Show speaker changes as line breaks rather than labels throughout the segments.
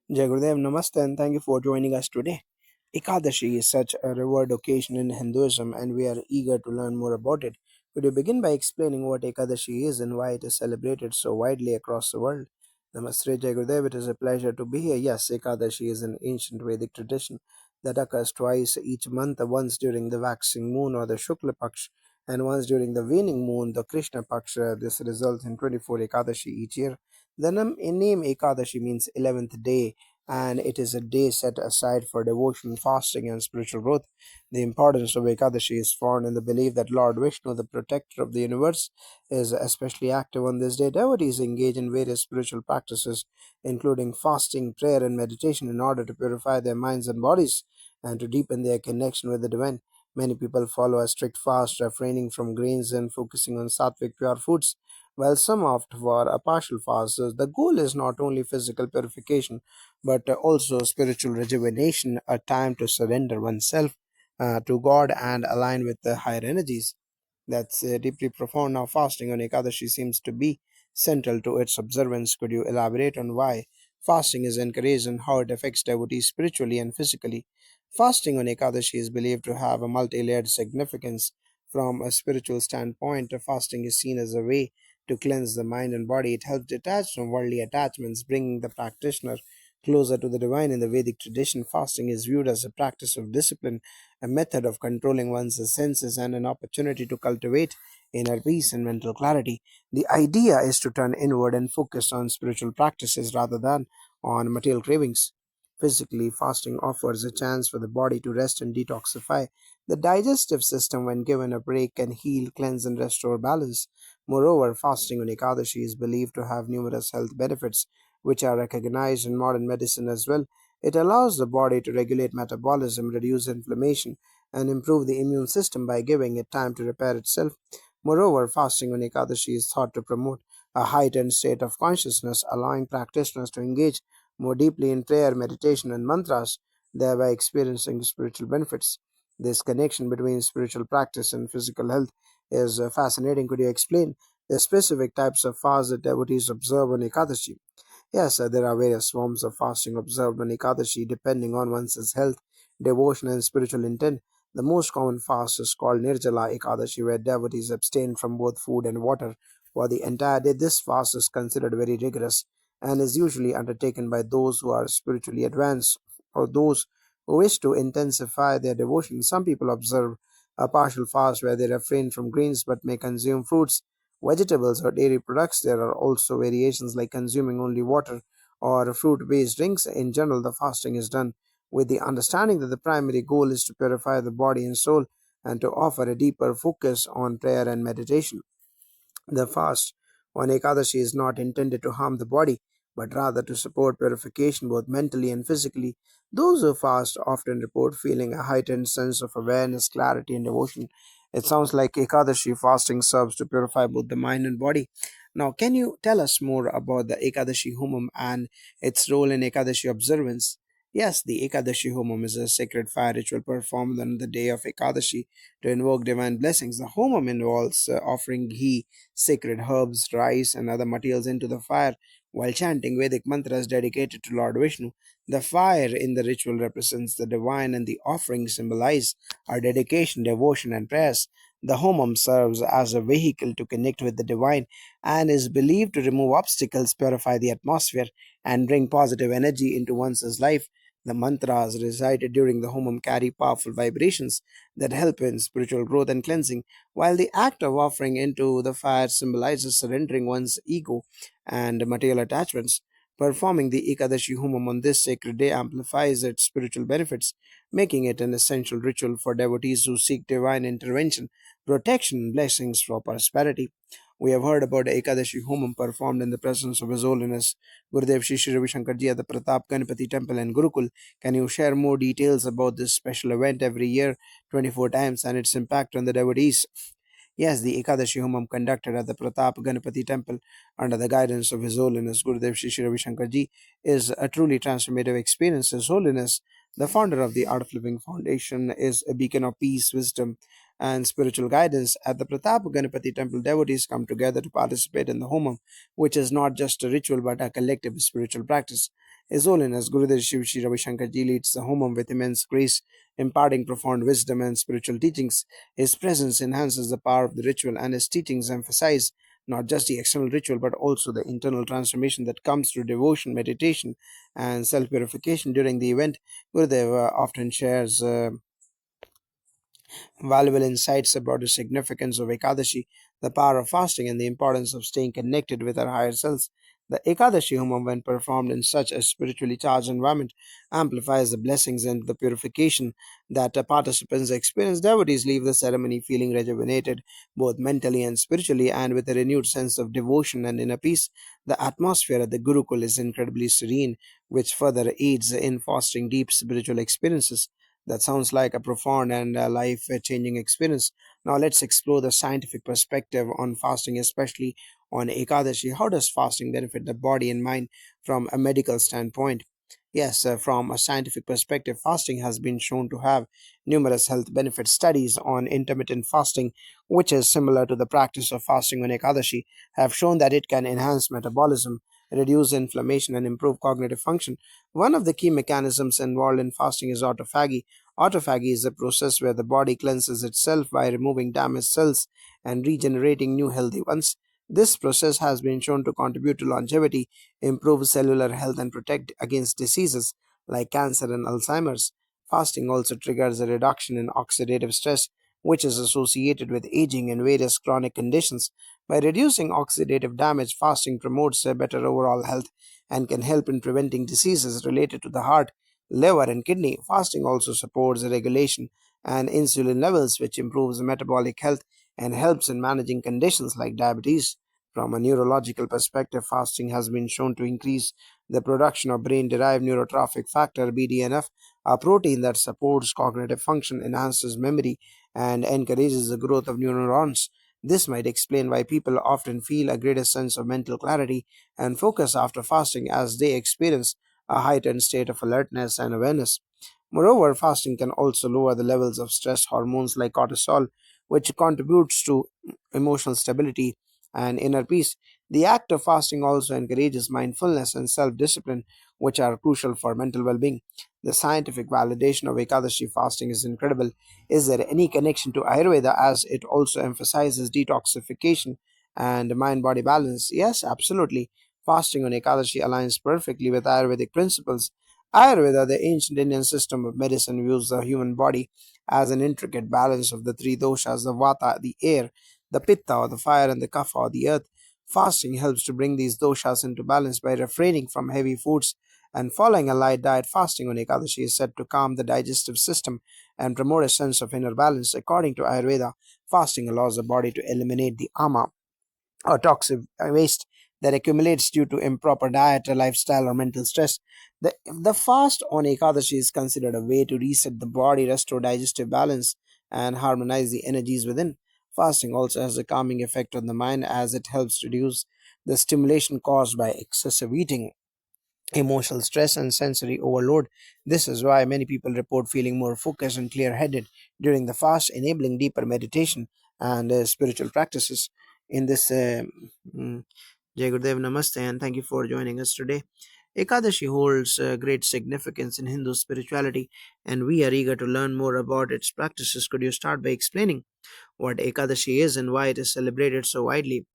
Jai Gurudev, Namaste, and thank you for joining us today. Ekadashi is such a revered occasion in Hinduism, and we are eager to learn more about it. Could you begin by explaining what Ekadashi is and why it is celebrated so widely across the world? Namaste, Jai Gurudev. It is a pleasure to be here. Yes, Ekadashi is an ancient Vedic tradition that occurs twice each month, once during the waxing moon or the Shukla Paksh, and once during the waning moon, the Krishna Paksha. This results in 24 Ekadashi each year. The name Ekadashi means 11th day, and it is a day set aside for devotion, fasting, and spiritual growth. The importance of Ekadashi is found in the belief that Lord Vishnu, the protector of the universe, is especially active on this day. Devotees engage in various spiritual practices, including fasting, prayer, and meditation, in order to purify their minds and bodies and to deepen their connection with the divine. Many people follow a strict fast, refraining from grains and focusing on sattvic pure foods, while some opt for a partial fast. The goal is not only physical purification but also spiritual rejuvenation, a time to surrender oneself to God and align with the higher energies. That's deeply profound. Now, fasting on Ekadashi seems to be central to its observance. Could you elaborate on why fasting is encouraged and how it affects devotees spiritually and physically? Fasting on Ekadashi is believed to have a multi layered significance. From a spiritual standpoint, fasting is seen as a way to cleanse the mind and body. It helps detach from worldly attachments, bringing the practitioner closer to the divine. In the Vedic tradition, fasting is viewed as a practice of discipline, a method of controlling one's senses, and an opportunity to cultivate inner peace and mental clarity. The idea is to turn inward and focus on spiritual practices rather than on material cravings. Physically, fasting offers a chance for the body to rest and detoxify. The digestive system, when given a break, can heal, cleanse, and restore balance. Moreover, fasting on Ekadashi is believed to have numerous health benefits, which are recognized in modern medicine as well. It allows the body to regulate metabolism, reduce inflammation, and improve the immune system by giving it time to repair itself. Moreover, fasting on Ekadashi is thought to promote a heightened state of consciousness, allowing practitioners to engage more deeply in prayer, meditation, and mantras, thereby experiencing spiritual benefits. This connection between spiritual practice and physical health is fascinating. Could you explain the specific types of fasts that devotees observe on Ekadashi? Yes, there are various forms of fasting observed on Ekadashi depending on one's health, devotion, and spiritual intent. The most common fast is called Nirjala Ekadashi, where devotees abstain from both food and water for the entire day. This fast is considered very rigorous and is usually undertaken by those who are spiritually advanced or those who wish to intensify their devotion. Some people observe a partial fast where they refrain from grains but may consume fruits, vegetables, or dairy products. There are also variations like consuming only water or fruit based drinks. In general, the fasting is done with the understanding that the primary goal is to purify the body and soul and to offer a deeper focus on prayer and meditation. The fast on Ekadashi is not intended to harm the body, but rather to support purification both mentally and physically. Those who fast often report feeling a heightened sense of awareness, clarity, and devotion. It sounds like Ekadashi fasting serves to purify both the mind and body. Now, can you tell us more about the Ekadashi Homam and its role in Ekadashi observance? Yes, the Ekadashi Homam is a sacred fire ritual performed on the day of Ekadashi to invoke divine blessings. The Homam involves offering ghee, sacred herbs, rice, and other materials into the fire while chanting Vedic mantras dedicated to Lord Vishnu. The fire in the ritual represents the divine, and the offerings symbolize our dedication, devotion, and prayers. The homam serves as a vehicle to connect with the divine and is believed to remove obstacles, purify the atmosphere, and bring positive energy into one's life. The mantras recited during the homam carry powerful vibrations that help in spiritual growth and cleansing, while the act of offering into the fire symbolizes surrendering one's ego and material attachments. Performing the Ekadashi Homam on this sacred day amplifies its spiritual benefits, making it an essential ritual for devotees who seek divine intervention, protection, and blessings for prosperity. We have heard about Ekadashi Homam performed in the presence of His Holiness Gurudev Shri Shri Ravi Shankar Ji at the Pratap Ganapati Temple and Gurukul. Can you share more details about this special event every year, 24 times, and its impact on the devotees? Yes, the Ekadashi Homam conducted at the Pratap Ganapati Temple under the guidance of His Holiness Gurudev Shri Shri Ravi Shankar Ji is a truly transformative experience. His Holiness, the founder of the Art of Living Foundation, is a beacon of peace, wisdom, and spiritual guidance. At the Pratap Ganapati Temple, devotees come together to participate in the Homam, which is not just a ritual but a collective spiritual practice. His Holiness Gurudev Shiv Shri Ravi Shankar Ji leads the Homam with immense grace, imparting profound wisdom and spiritual teachings. His presence enhances the power of the ritual, and his teachings emphasize not just the external ritual but also the internal transformation that comes through devotion, meditation, and self purification. During the event, Gurudev often shares valuable insights about the significance of Ekadashi, the power of fasting, and the importance of staying connected with our higher selves. The Ekadashi Homa, when performed in such a spiritually charged environment, amplifies the blessings and the purification that the participants experience. Devotees leave the ceremony feeling rejuvenated, both mentally and spiritually, and with a renewed sense of devotion and inner peace. The atmosphere at the Gurukul is incredibly serene, which further aids in fostering deep spiritual experiences. That sounds like a profound and life changing experience. Now, let's explore the scientific perspective on fasting, especially on Ekadashi. How does fasting benefit the body and mind from a medical standpoint? Yes, from a scientific perspective, fasting has been shown to have numerous health benefits. Studies on intermittent fasting, which is similar to the practice of fasting on Ekadashi, have shown that it can enhance metabolism, reduce inflammation, and improve cognitive function. One of the key mechanisms involved in fasting is autophagy. Autophagy is a process where the body cleanses itself by removing damaged cells and regenerating new healthy ones. This process has been shown to contribute to longevity, improve cellular health, and protect against diseases like cancer and Alzheimer's. Fasting also triggers a reduction in oxidative stress, which is associated with aging and various chronic conditions. By reducing oxidative damage, fasting promotes a better overall health and can help in preventing diseases related to the heart, liver, and kidney. Fasting also supports the regulation and insulin levels, which improves metabolic health and helps in managing conditions like diabetes. From a neurological perspective, fasting has been shown to increase the production of brain derived neurotrophic factor BDNF, a protein that supports cognitive function, enhances memory, and encourages the growth of new neurons. This might explain why people often feel a greater sense of mental clarity and focus after fasting as they experience a heightened state of alertness and awareness. Moreover, fasting can also lower the levels of stress hormones like cortisol, which contributes to emotional stability and inner peace. The act of fasting also encourages mindfulness and self discipline, which are crucial for mental well being. The scientific validation of Ekadashi fasting is incredible. Is there any connection to Ayurveda as it also emphasizes detoxification and mind body balance? Yes, absolutely. Fasting on Ekadashi aligns perfectly with Ayurvedic principles. Ayurveda, the ancient Indian system of medicine, views the human body as an intricate balance of the three doshas, the vata, the air, the pitta, or the fire, and the kapha, or the earth. Fasting helps to bring these doshas into balance by refraining from heavy foods and following a light diet. Fasting on Ekadashi is said to calm the digestive system and promote a sense of inner balance. According to Ayurveda, fasting allows the body to eliminate the ama, or toxic waste that accumulates due to improper diet, lifestyle, or mental stress. The fast on Ekadashi is considered a way to reset the body, restore digestive balance, and harmonize the energies within. Fasting also has a calming effect on the mind as it helps reduce the stimulation caused by excessive eating, emotional stress, and sensory overload. This is why many people report feeling more focused and clear headed during the fast, enabling deeper meditation and spiritual practices. In this, mm, Jai Gurudev Namaste, and thank you for joining us today. Ekadashi holds great significance in Hindu spirituality, and we are eager to learn more about its practices. Could you start by explaining what Ekadashi is and why it is celebrated so widely?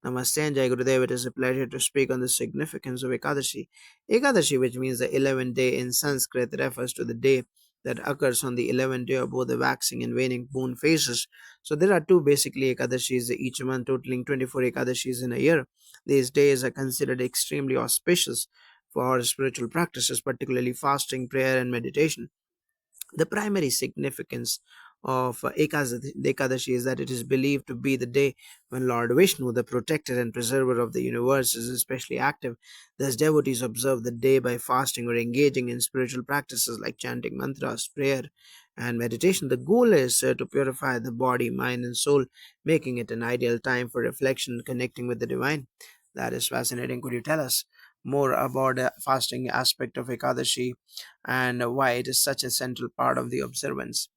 Namaste and Jai Gurudev. It is a pleasure to speak on the significance of Ekadashi. Ekadashi, which means the 11th day in Sanskrit, refers to the day that occurs on the 11th day of both the waxing and waning moon phases. So there are two basically Ekadashis each month, totaling 24 Ekadashis in a year. These days are considered extremely auspicious for spiritual practices, particularly fasting, prayer, and meditation. The primary significance of Ekadashi is that it is believed to be the day when Lord Vishnu, the protector and preserver of the universe, is especially active. Thus, devotees observe the day by fasting or engaging in spiritual practices like chanting mantras, prayer, and meditation. The goal is to purify the body, mind, and soul, making it an ideal time for reflection and connecting with the divine. That is fascinating. Could you tell us more about the fasting aspect of Ekadashi and why it is such a central part of the observance?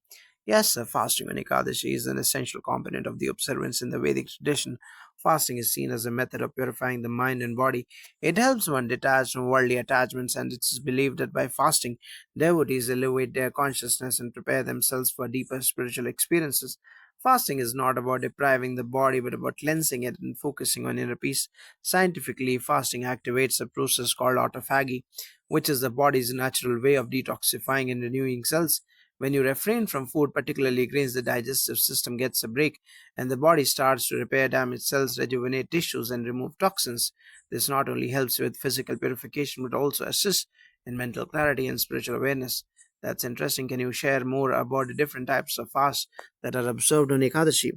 Yes, fasting on Ekadashi is an essential component of the observance in the Vedic tradition. Fasting is seen as a method of purifying the mind and body. It helps one detach from worldly attachments, and it is believed that by fasting, devotees elevate their consciousness and prepare themselves for deeper spiritual experiences. Fasting is not about depriving the body but about cleansing it and focusing on inner peace. Scientifically, fasting activates a process called autophagy, which is the body's natural way of detoxifying and renewing cells. When you refrain from food, particularly grains, the digestive system gets a break and the body starts to repair damaged cells, rejuvenate tissues, and remove toxins. This not only helps with physical purification but also assists in mental clarity and spiritual awareness. That's interesting. Can you share more about the different types of fast that are observed on Ekadashi?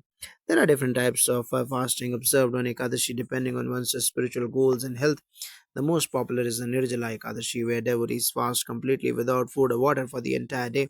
There are different types of fasting observed on Ekadashi depending on one's spiritual goals and health. The most popular is the Nirjala Ekadashi, where devotees fast completely without food or water for the entire day.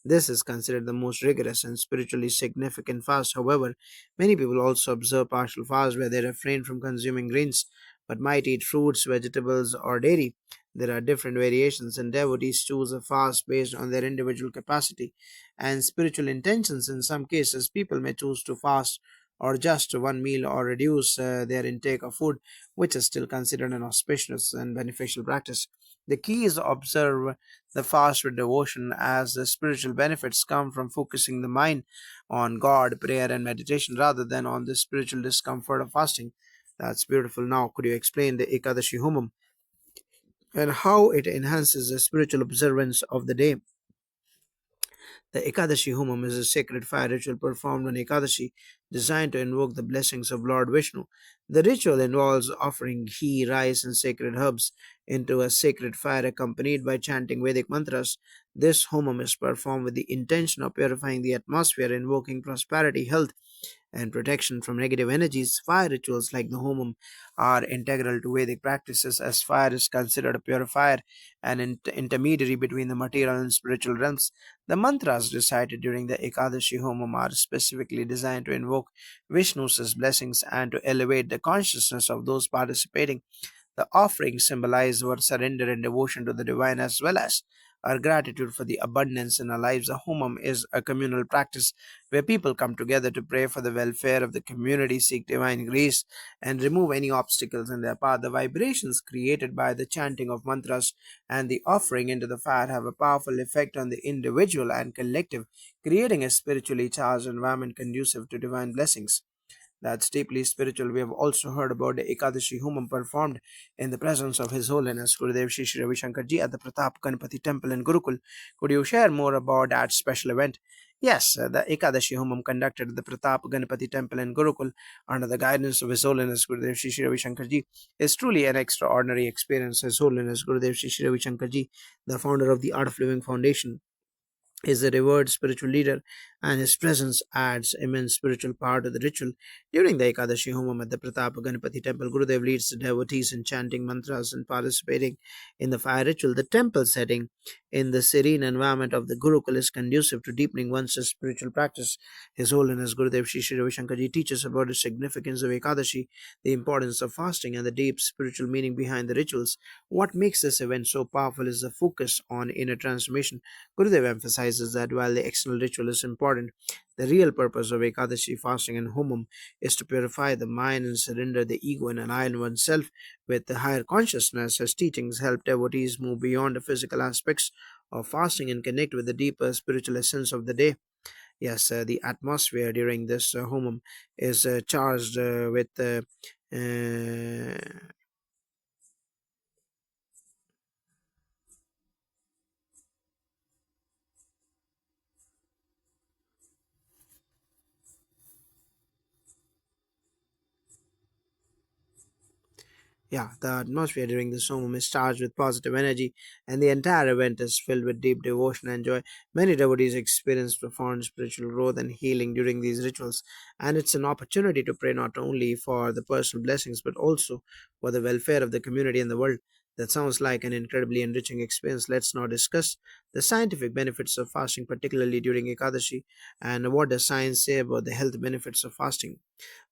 This is considered the most rigorous and spiritually significant fast. However, many people also observe partial fast where they refrain from consuming grains but might eat fruits, vegetables, or dairy. There are different variations, and devotees choose a fast based on their individual capacity and spiritual intentions. In some cases, people may choose to fast or just one meal or reduce their intake of food, which is still considered an auspicious and beneficial practice. The key is to observe the fast with devotion, as the spiritual benefits come from focusing the mind on God, prayer, and meditation rather than on the spiritual discomfort of fasting. That's beautiful. Now, could you explain the Ekadashi Homam and how it enhances the spiritual observance of the day? The Ekadashi Homam is a sacred fire ritual performed on Ekadashi designed to invoke the blessings of Lord Vishnu. The ritual involves offering ghee, rice, and sacred herbs into a sacred fire accompanied by chanting Vedic mantras. This Homam is performed with the intention of purifying the atmosphere, invoking prosperity, health, and protection from negative energies. Fire rituals like the Homam are integral to Vedic practices, as fire is considered a purifier and intermediary between the material and spiritual realms. The mantras recited during the Ekadashi Homam are specifically designed to invoke Vishnu's blessings and to elevate the consciousness of those participating. The offerings symbolize our surrender and devotion to the divine as well as our gratitude for the abundance in our lives. A homam is a communal practice where people come together to pray for the welfare of the community, seek divine grace, and remove any obstacles in their path. The vibrations created by the chanting of mantras and the offering into the fire have a powerful effect on the individual and collective, creating a spiritually charged environment conducive to divine blessings. That's deeply spiritual. We have also heard about the Ekadashi Homam performed in the presence of His Holiness Gurudev Shri Shri Ravi Shankar Ji at the Pratap Ganapati Temple in Gurukul. Could you share more about that special event? Yes, the Ekadashi Homam conducted at the Pratap Ganapati Temple in Gurukul under the guidance of His Holiness Gurudev Shri Shri Ravi Shankar Ji is truly an extraordinary experience. His Holiness Gurudev Shri Shri Ravi Shankar Ji, the founder of the Art of Living Foundation, is a revered spiritual leader, and his presence adds immense spiritual power to the ritual. During the Ekadashi Homam at the Pratap Ganapati temple, Gurudev leads the devotees in chanting mantras and participating in the fire ritual. The temple setting in the serene environment of the Gurukul is conducive to deepening one's spiritual practice. His Holiness Gurudev Shri Shri Ravi Shankar Ji teaches about the significance of Ekadashi, the importance of fasting, and the deep spiritual meaning behind the rituals. What makes this event so powerful is the focus on inner transformation. Gurudev emphasizes that while the external ritual is important, the real purpose of Ekadashi fasting and Homam is to purify the mind and surrender the ego and align oneself with the higher consciousness. His teachings help devotees move beyond the physical aspects of fasting and connect with the deeper spiritual essence of the day. Yes, the atmosphere during this Homam is charged with yeah, the atmosphere during the Somam is charged with positive energy, and the entire event is filled with deep devotion and joy. Many devotees experience profound spiritual growth and healing during these rituals, and it's an opportunity to pray not only for the personal blessings but also for the welfare of the community and the world. That sounds like an incredibly enriching experience. Let's now discuss the scientific benefits of fasting, particularly during Ekadashi, and what does science say about the health benefits of fasting.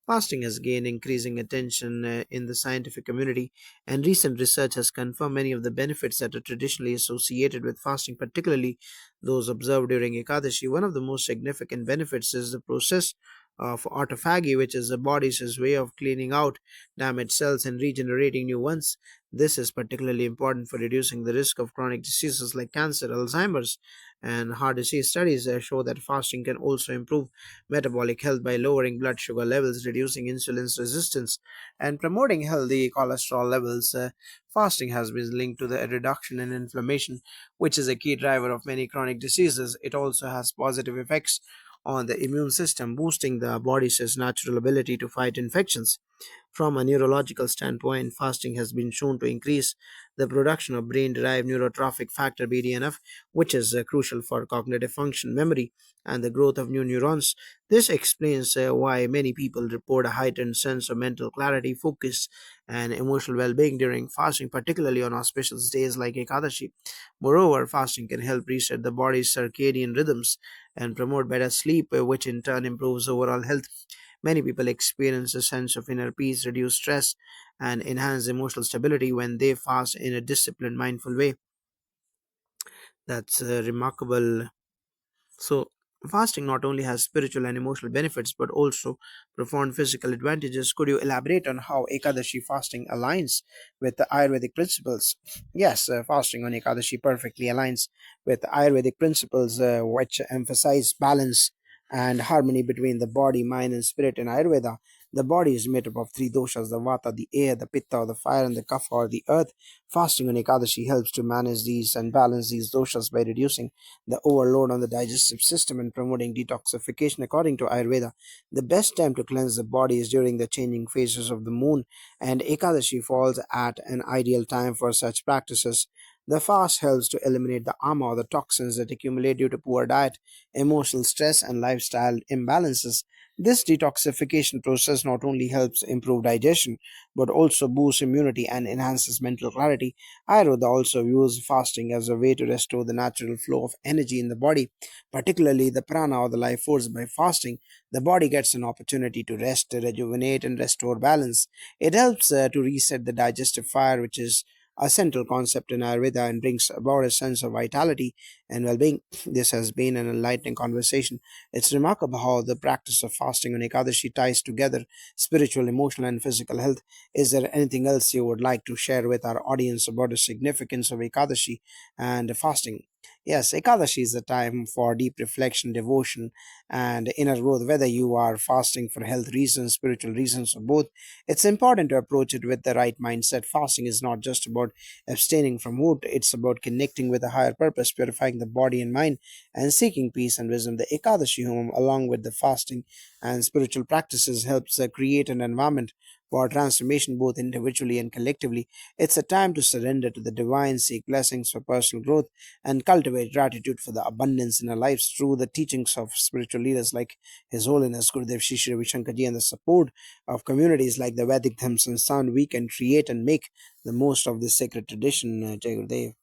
Fasting has gained increasing attention in the scientific community, and recent research has confirmed many of the benefits that are traditionally associated with fasting, particularly those observed during Ekadashi. One of the most significant benefits is the process of autophagy, which is the body's way of cleaning out damaged cells and regenerating new ones. This is particularly important for reducing the risk of chronic diseases like cancer, Alzheimer's, and heart disease. Studies show that fasting can also improve metabolic health by lowering blood sugar levels, reducing insulin resistance, and promoting healthy cholesterol levels. Fasting has been linked to the reduction in inflammation, which is a key driver of many chronic diseases. It also has positive effects on the immune system, boosting the body's natural ability to fight infections. From a neurological standpoint, fasting has been shown to increase the production of brain derived neurotrophic factor BDNF, which is crucial for cognitive function, memory, and the growth of new neurons. This explains why many people report a heightened sense of mental clarity, focus, and emotional well being during fasting, particularly on auspicious days like Ekadashi. Moreover, fasting can help reset the body's circadian rhythms and promote better sleep, which in turn improves overall health. Many people experience a sense of inner peace, reduce stress, and enhance emotional stability when they fast in a disciplined, mindful way. That's remarkable. So, fasting not only has spiritual and emotional benefits but also profound physical advantages. Could you elaborate on how Ekadashi fasting aligns with the Ayurvedic principles? Yes, fasting on Ekadashi perfectly aligns with Ayurvedic principles which emphasize balance and harmony between the body, mind, and spirit. In Ayurveda, the body is made up of three doshas: the Vata, the air, the Pitta, or the fire, and the Kapha, or the earth. Fasting on Ekadashi helps to manage these and balance these doshas by reducing the overload on the digestive system and promoting detoxification. According to Ayurveda, the best time to cleanse the body is during the changing phases of the moon, and Ekadashi falls at an ideal time for such practices. The fast helps to eliminate the ama or the toxins that accumulate due to poor diet, emotional stress, and lifestyle imbalances. This detoxification process not only helps improve digestion but also boosts immunity and enhances mental clarity. Ayurveda also views fasting as a way to restore the natural flow of energy in the body, particularly the prana or the life force. By fasting, the body gets an opportunity to rest, rejuvenate, and restore balance. It helps to reset the digestive fire, which is a central concept in Ayurveda and brings about a sense of vitality and well being. This has been an enlightening conversation. It's remarkable how the practice of fasting on Ekadashi ties together spiritual, emotional, and physical health. Is there anything else you would like to share with our audience about the significance of Ekadashi and fasting? Yes, Ekadashi is a time for deep reflection, devotion, and inner growth. Whether you are fasting for health reasons, spiritual reasons, or both, it's important to approach it with the right mindset. Fasting is not just about abstaining from food, it's about connecting with a higher purpose, purifying the body and mind, and seeking peace and wisdom. The Ekadashi home, along with the fasting and spiritual practices, helps create an environment for transformation both individually and collectively. It's a time to surrender to the divine, seek blessings for personal growth, and cultivate gratitude for the abundance in our lives through the teachings of spiritual leaders like His Holiness Gurudev Shri Ravi Shankarji and the support of communities like the Vedic Dhamma Sansthan. We can create and make the most of this sacred tradition, Jai Gurudev.